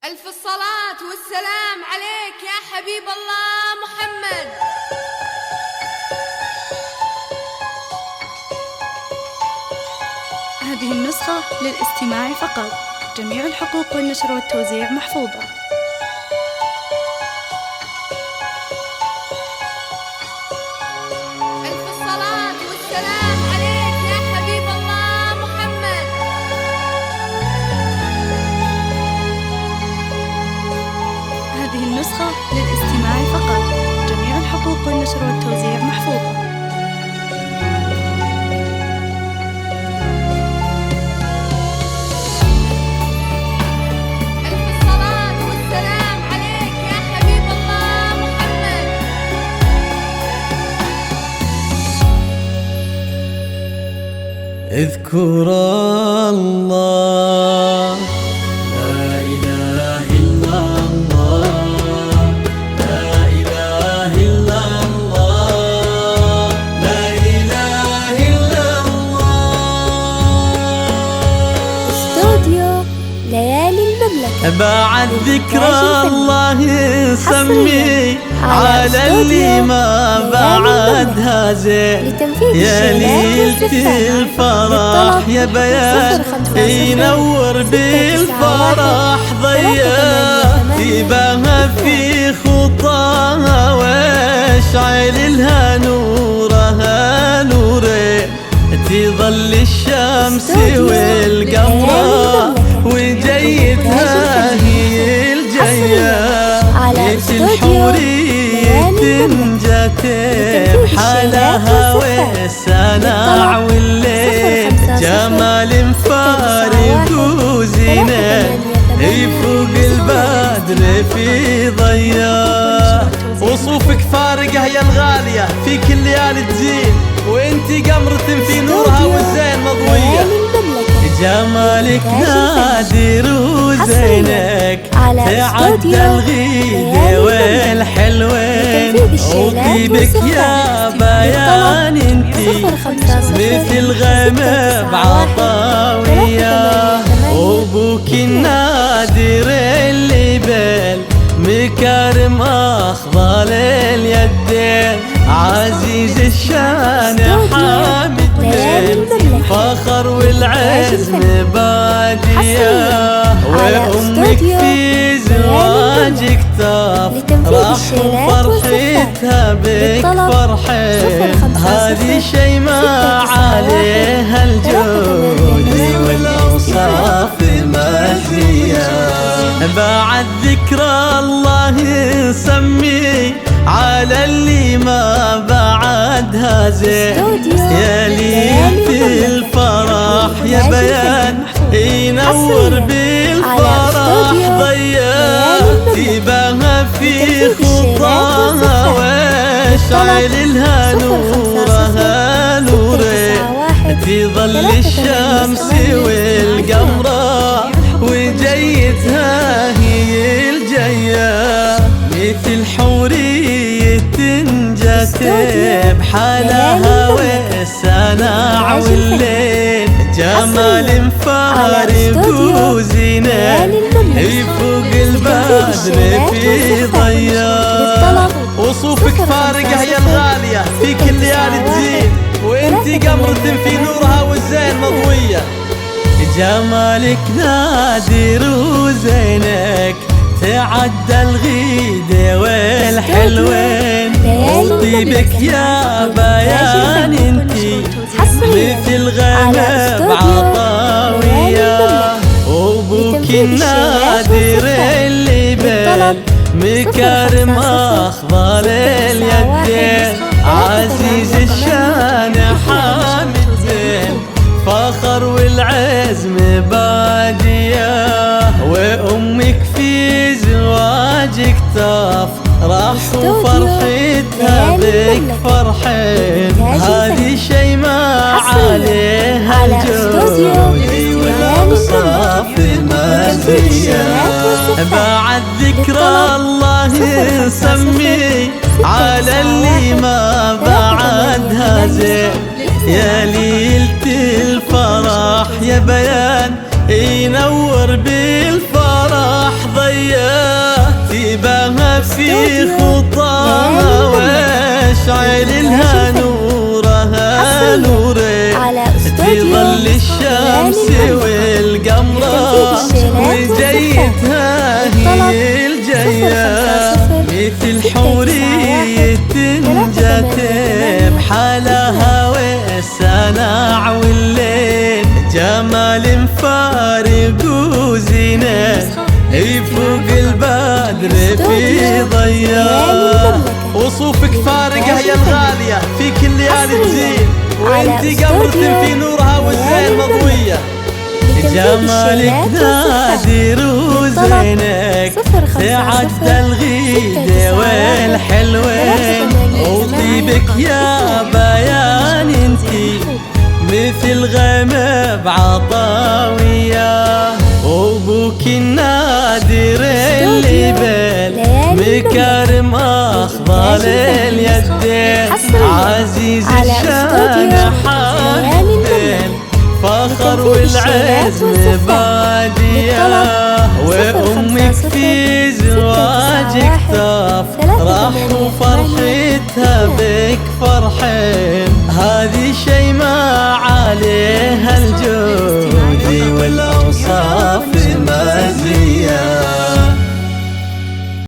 ألف الصلاة والسلام عليك يا حبيب الله محمد. هذه النسخة للاستماع فقط. جميع الحقوق والنشر والتوزيع محفوظة. ألف الصلاة والسلام عليك يا حبيب الله محمد. هذه النسخة للاستماع فقط. جميع الحقوق والنشر والتوزيع محفوظة. اذكر الله لا إله إلا الله، لا إله إلا الله، لا إله إلا الله. استوديو ليالي المملكة. بعد ذكرى الله سمي على اللي ما بعدها زين، يا ليلة الفرح يا بيان ينور بالفرح ضياء، تباها في خطاها واشعل لها نورها نورين، تظل الشمس والقمر وجيتها هي الجايه، ليت الحورية تنجت بحالها والسناع والليل، جمال فارق وزينة يفوق البدر في ضياء، وصوفك فارقة يا الغالية في كل ليالي تزين، وانتي قمرة في نورها والزين مضوية، جمالك نادر وزينك تعدى الغيدة والحلوين، وطيبك يا بيان انتي مثل غيمة بعطاوية، وابوك النادر اللي بالمكارم اخضل اليدين، عزيز الشان حامد فخر والعزم بادية، وأمك في زواجك تفرح وفرحتها بك فرحين، هذه شي ما عليها الجود والأوصاف مزية، بعد ذكرى الله سمي على اللي ما بعدها زين، يا ليلة الفرح يا بيان ينور بالفرح ضياء، تباها في خطاها واشعل لها نورها نورين، تظل الشمس والقمر وجيتها هي الجايه، مثل حورية تنجت بحالها والسناع والليل، جمال فارق وزينة يفوق البدر في ضياء، وصوفك فارقة يا الغالية في كل ليالي تزين، وانتي قمرة في نورها والزين مضوية، جمالك نادر وزينك تعدى الغيدة والحلوين، وطيبك يا بيان انتي مثل غيمة بعطاوية، وابوك النادر اللي بالمكارم اخضل اليدين، عزيز الشان حامد زين فخر والعزم بادية، وأمك في زواجك تفرح وفرحتها بك فرحين، هذه شي ما عليها الجود والأوصاف مزية، بعد ذكرى الله سمي على اللي ما بعدها زين، يا ليلة الفرح يا بيان ينور بالفرح ضي ترتيبها في خطاها واشعل لها نورها نورين تظل الشمس والقمرة وجيتها هي الجية مثل حورية جات بحالها والسناع والليل جمال فارق وزينة فوق البدر في ضياء وصوفك فارقة يا الغالية في كل ليالي تزين وانت قمرة في نورها والزين مضوية جمالك نادر وزينك تعدى الغيدة والحلوين وطيبك يا بيان انتي مثل غيم بعطاوية وابوك النادر اللي بال مكارم اخضال اليدين عزيز الشان حامل فخر والعزم بادية وامك في زواجك تفرح وفرحتها بك فرحين هذه